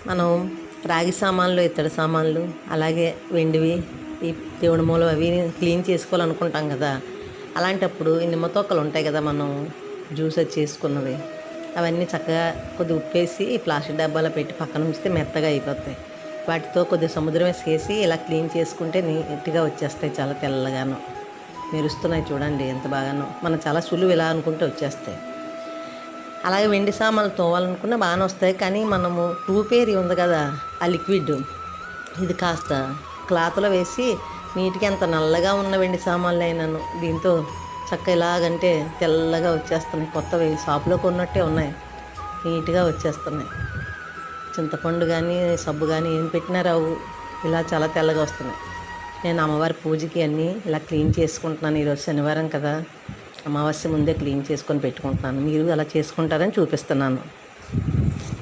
మనం రాగి సామాన్లు, ఇత్తడి సామాన్లు, అలాగే వెండివి, ఈ దేవుడి మూల అవి క్లీన్ చేసుకోవాలనుకుంటాం కదా. అలాంటప్పుడు ఈ నిమ్మ తొక్కలు ఉంటాయి కదా, మనం జ్యూస్ అది చేసుకున్నవి, అవన్నీ చక్కగా కొద్దిగా ఉప్పేసి ఈ ప్లాస్టిక్ డబ్బాలో పెట్టి పక్కన ఉంచితే మెత్తగా అయిపోతాయి. వాటితో కొద్దిగా సముద్రం వేసేసి ఇలా క్లీన్ చేసుకుంటే నీట్గా వచ్చేస్తాయి, చాలా తెల్లగాను మెరుస్తున్నాయి. చూడండి ఎంత బాగానో. మనం చాలా సులువు ఇలా అనుకుంటే వచ్చేస్తాయి. అలాగే వెండి సామాన్లు తోవాలనుకున్నా బాగానే వస్తాయి, కానీ మనము టూపేరి ఉంది కదా, ఆ లిక్విడ్ ఇది కాస్త క్లాత్లో వేసి నీట్గా ఎంత నల్లగా ఉన్న వెండి సామాన్లు అయినాను దీంతో చక్క ఇలాగంటే తెల్లగా వచ్చేస్తున్నాయి. కొత్తవి షాప్లో కొన్నట్టే ఉన్నాయి, నీట్గా వచ్చేస్తున్నాయి. చింతపండు కానీ సబ్బు కానీ ఏం పెట్టినా రావు, ఇలా చాలా తెల్లగా వస్తున్నాయి. నేను అమ్మవారి పూజకి అన్నీ ఇలా క్లీన్ చేసుకుంటున్నాను. ఈరోజు శనివారం కదా, అమావాస్య ముందే క్లీన్ చేసుకొని పెట్టుకుంటున్నాను. మీరు అలా చేసుకుంటారని చూపిస్తున్నాను.